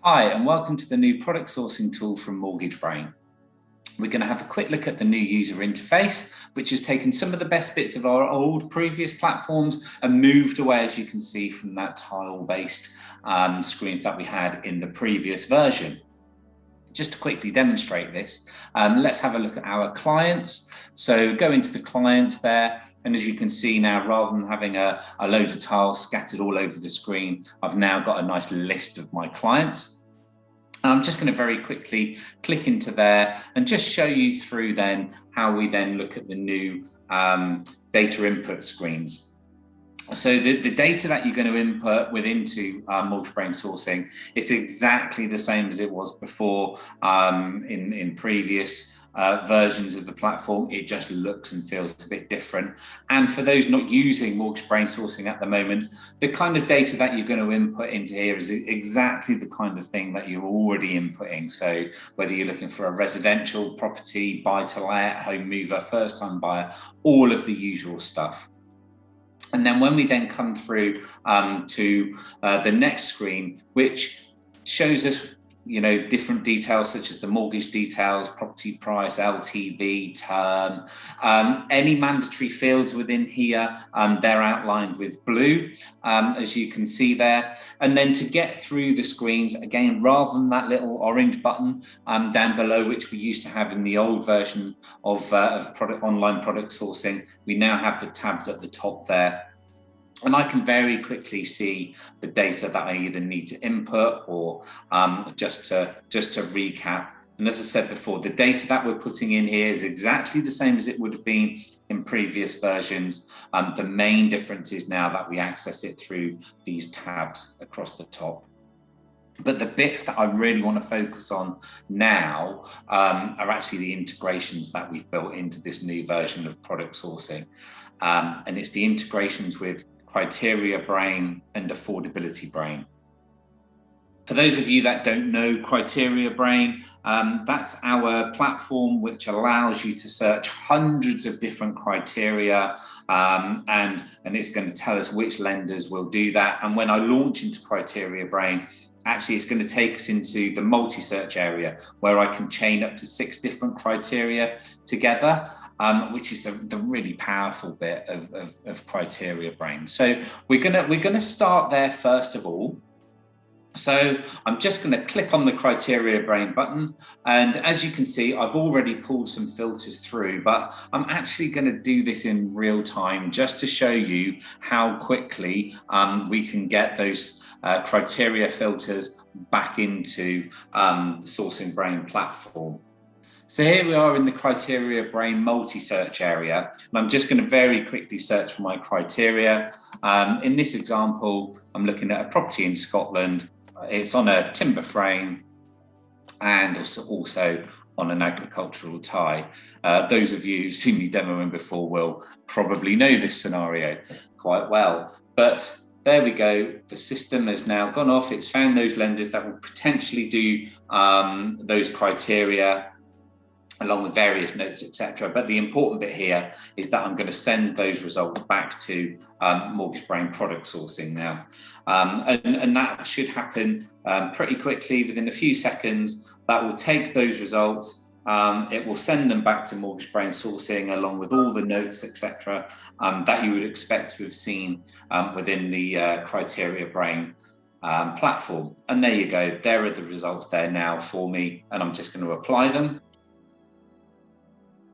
Hi, and welcome to the new product sourcing tool from Mortgage Brain. We're going to have a quick look at the new user interface, which has taken some of the best bits of our old previous platforms and moved away, as you can see, from that tile-based screens that we had in the previous version. Just to quickly demonstrate this, let's have a look at our clients. So go into the clients there, and as you can see now, rather than having a load of tiles scattered all over the screen, I've now got a nice list of my clients. I'm just going to very quickly click into there and just show you through then how we then look at the new data input screens. So the data that you're going to input into Mortgage Brain sourcing is exactly the same as it was before in previous versions of the platform. It just looks and feels a bit different. And for those not using Mortgage Brain sourcing at the moment, the kind of data that you're going to input into here is exactly the kind of thing that you're already inputting. So whether you're looking for a residential property, buy to let, home mover, first time buyer, all of the usual stuff. And then when we then come through to the next screen, which shows us, different details such as the mortgage details, property price, LTV, term, any mandatory fields within here, they're outlined with blue, as you can see there. And then to get through the screens, again, rather than that little orange button down below, which we used to have in the old version of online product sourcing, we now have the tabs at the top there. And I can very quickly see the data that I either need to input or just to recap. And as I said before, the data that we're putting in here is exactly the same as it would have been in previous versions. The main difference is now that we access it through these tabs across the top. But the bits that I really want to focus on now are actually the integrations that we've built into this new version of product sourcing. And it's the integrations with Criteria Brain and Affordability Brain. For those of you that don't know Criteria Brain, that's our platform which allows you to search hundreds of different criteria, and it's going to tell us which lenders will do that. And when I launch into Criteria Brain, actually it's going to take us into the multi-search area where I can chain up to 6 different criteria together, which is the really powerful bit of Criteria Brain. So we're gonna start there first of all. So I'm just going to click on the Criteria Brain button, and as you can see, I've already pulled some filters through, but I'm actually going to do this in real time just to show you how quickly we can get those criteria filters back into the Sourcing Brain platform. So here we are in the Criteria Brain multi-search area, and I'm just going to very quickly search for my criteria. In this example, I'm looking at a property in Scotland. It's on a timber frame and also on an agricultural tie. Those of you who've seen me demoing before will probably know this scenario quite well. But there we go. The system has now gone off. It's found those lenders that will potentially do those criteria along with various notes, etc. But the important bit here is that I'm going to send those results back to Mortgage Brain product sourcing now. And that should happen pretty quickly, within a few seconds. That will take those results, it will send them back to Mortgage Brain sourcing along with all the notes, etc. That you would expect to have seen within the Criteria Brain platform. And there you go, there are the results there now for me, and I'm just going to apply them.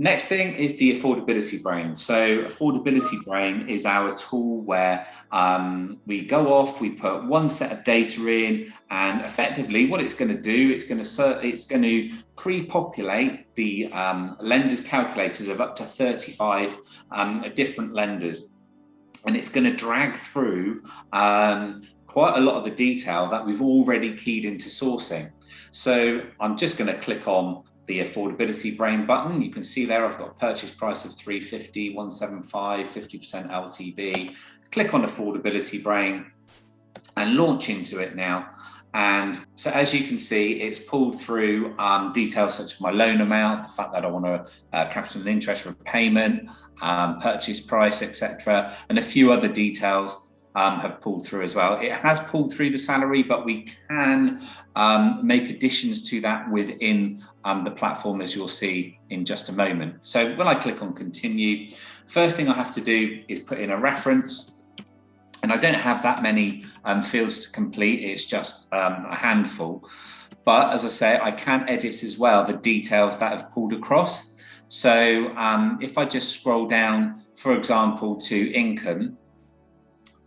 Next thing is the Affordability Brain. So Affordability Brain is our tool where we go off, we put one set of data in, and effectively what it's going to do, it's going to pre-populate the lenders calculators of up to 35 different lenders. And it's going to drag through quite a lot of the detail that we've already keyed into sourcing. So I'm just going to click on the Affordability Brain button. You can see there I've got a purchase price of 350, 175, 50% LTV. Click on Affordability Brain and launch into it now. And so as you can see, it's pulled through details such as my loan amount, the fact that I want a capital and interest repayment, purchase price, etc., and a few other details. have pulled through as well. It has pulled through the salary, but we can make additions to that within the platform, as you'll see in just a moment. So when I click on continue, first thing I have to do is put in a reference. And I don't have that many fields to complete, it's just a handful. But as I say, I can edit as well the details that have pulled across. So if I just scroll down, for example, to income,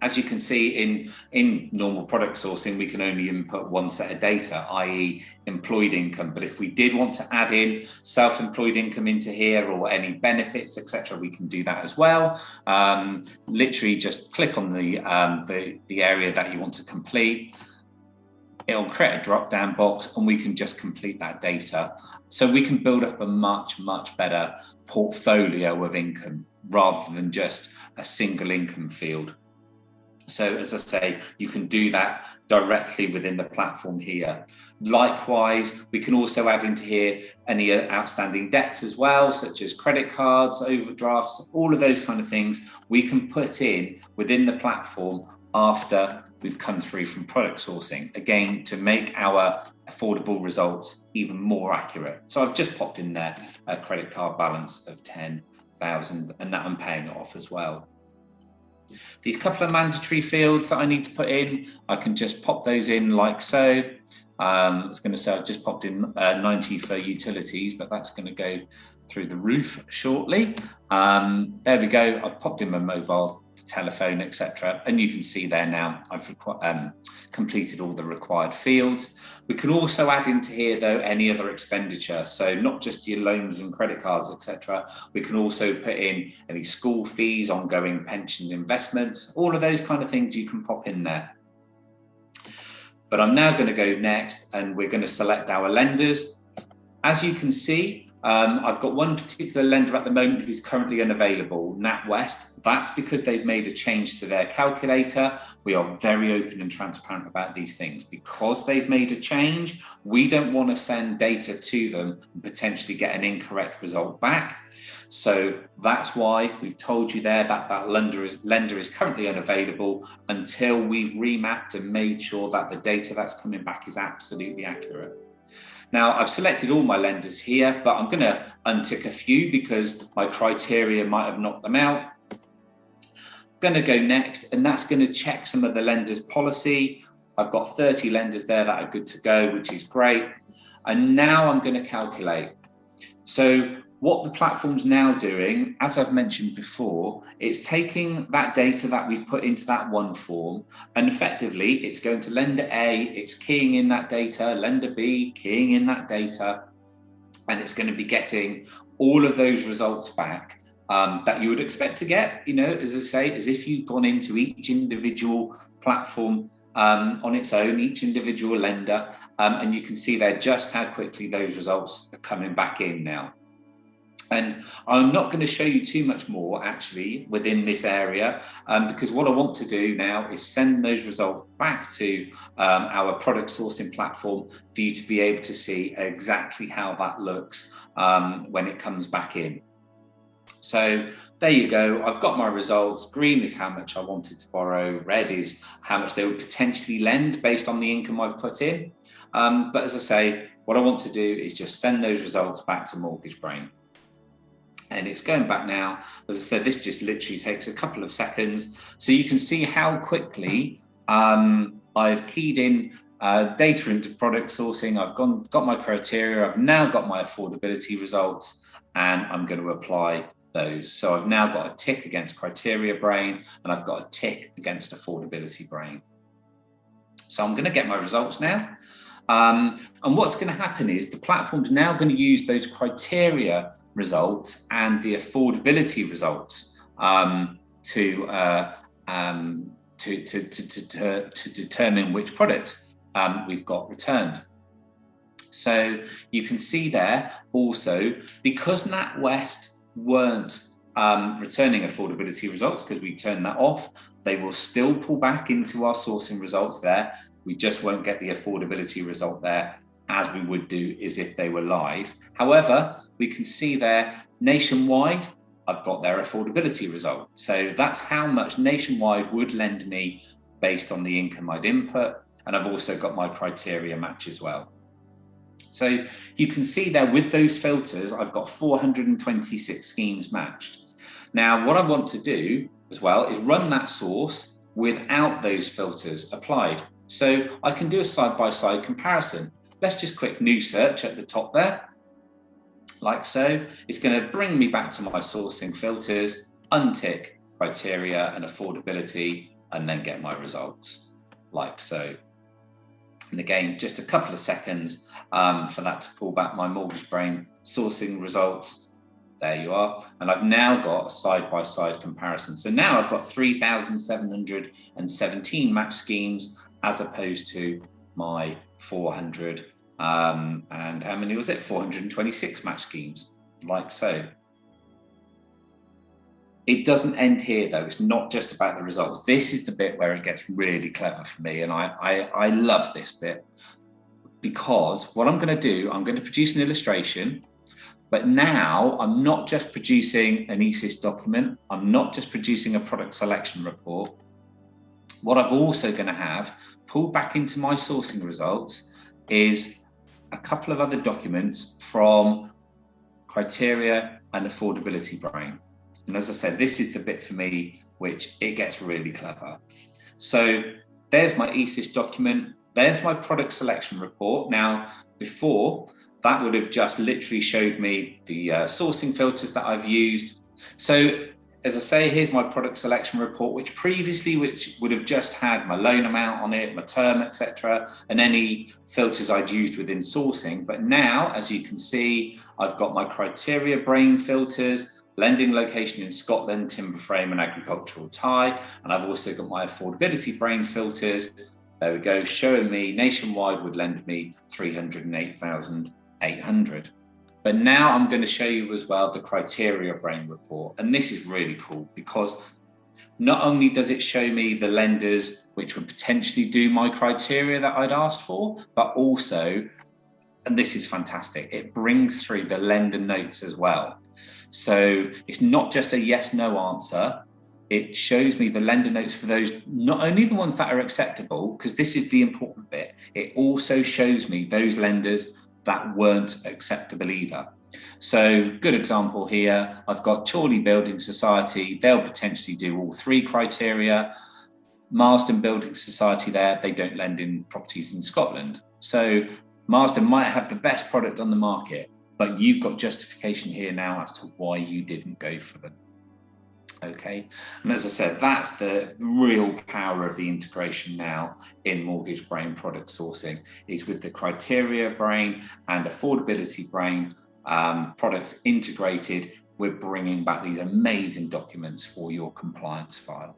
as you can see in normal product sourcing, we can only input one set of data, i.e. employed income. But if we did want to add in self-employed income into here or any benefits, etc., we can do that as well. Literally just click on the area that you want to complete. It'll create a drop-down box and we can just complete that data. So we can build up a much, much better portfolio of income rather than just a single income field. So as I say, you can do that directly within the platform here. Likewise, we can also add into here any outstanding debts as well, such as credit cards, overdrafts, all of those kind of things we can put in within the platform after we've come through from product sourcing, again, to make our affordable results even more accurate. So I've just popped in there a credit card balance of 10,000 and that I'm paying it off as well. These couple of mandatory fields that I need to put in, I can just pop those in like so. I was going to say I've just popped in 90 for utilities, but that's going to go through the roof shortly. There we go. I've popped in my mobile telephone, etc. And you can see there now I've completed all the required fields. We can also add into here though any other expenditure, so not just your loans and credit cards, etc. We can also put in any school fees, ongoing pension investments, all of those kind of things you can pop in there. But I'm now going to go next and we're going to select our lenders. As you can see, I've got one particular lender at the moment who's currently unavailable, NatWest. That's because they've made a change to their calculator. We are very open and transparent about these things. Because they've made a change, we don't want to send data to them and potentially get an incorrect result back. So that's why we've told you there that that lender is currently unavailable until we've remapped and made sure that the data that's coming back is absolutely accurate. Now, I've selected all my lenders here, but I'm going to untick a few because my criteria might have knocked them out. I'm going to go next, and that's going to check some of the lenders' policy. I've got 30 lenders there that are good to go, which is great. And now I'm going to calculate. So what the platform's now doing, as I've mentioned before, it's taking that data that we've put into that one form, and effectively it's going to lender A, it's keying in that data, lender B, keying in that data, and it's going to be getting all of those results back that you would expect to get, you know, as I say, as if you've gone into each individual platform on its own, each individual lender, and you can see there just how quickly those results are coming back in now. And I'm not going to show you too much more actually within this area because what I want to do now is send those results back to our product sourcing platform for you to be able to see exactly how that looks when it comes back in. So there you go. I've got my results. Green is how much I wanted to borrow. Red is how much they would potentially lend based on the income I've put in. But as I say, what I want to do is just send those results back to Mortgage Brain. And it's going back now. As I said, this just literally takes a couple of seconds. So you can see how quickly I've keyed in data into product sourcing. I've got my criteria. I've now got my affordability results, and I'm going to apply those. So I've now got a tick against Criteria Brain, and I've got a tick against Affordability Brain. So I'm going to get my results now. And what's going to happen is the platform's now going to use those criteria results and the affordability results to determine which product we've got returned. So you can see there also, because NatWest weren't returning affordability results because we turned that off, they will still pull back into our sourcing results there. We just won't get the affordability result there as we would do as if they were live. However, we can see there nationwide, I've got their affordability result. So that's how much Nationwide would lend me based on the income I'd input. And I've also got my criteria match as well. So you can see there with those filters, I've got 426 schemes matched. Now, what I want to do as well is run that source without those filters applied. So I can do a side-by-side comparison. Let's just click new search at the top there, like so. It's going to bring me back to my sourcing filters, untick criteria and affordability, and then get my results, like so. And again, just a couple of seconds for that to pull back my Mortgage Brain sourcing results. There you are. And I've now got a side-by-side comparison. So now I've got 3,717 match schemes as opposed to my 400 and how many was it? 426 match schemes, like so. It doesn't end here though. It's not just about the results. This is the bit where it gets really clever for me. And I love this bit, because what I'm going to do, I'm going to produce an illustration, but now I'm not just producing an ESIS document. I'm not just producing a product selection report. What I'm also going to have pulled back into my sourcing results is a couple of other documents from criteria and affordability brain. And as I said, this is the bit for me, which it gets really clever. So there's my ESIS document. There's my product selection report. Now, before, that would have just literally showed me the sourcing filters that I've used. So as I say, here's my product selection report, which would have just had my loan amount on it, my term, etc., and any filters I'd used within sourcing. But now, as you can see, I've got my criteria brain filters, lending location in Scotland, timber frame and agricultural tie. And I've also got my affordability brain filters. There we go, showing me Nationwide would lend me 308,800. But now I'm going to show you as well the criteria brain report. And this is really cool, because not only does it show me the lenders which would potentially do my criteria that I'd asked for, but also, and this is fantastic, it brings through the lender notes as well. So it's not just a yes, no answer. It shows me the lender notes for those, not only the ones that are acceptable, because this is the important bit, it also shows me those lenders that weren't acceptable either. So good example here, I've got Chorley Building Society, they'll potentially do all three criteria. Marsden Building Society there, they don't lend in properties in Scotland. So Marsden might have the best product on the market, but you've got justification here now as to why you didn't go for them. Okay, and as I said, that's the real power of the integration now in Mortgage Brain product sourcing, is with the criteria brain and affordability brain products integrated. We're bringing back these amazing documents for your compliance file.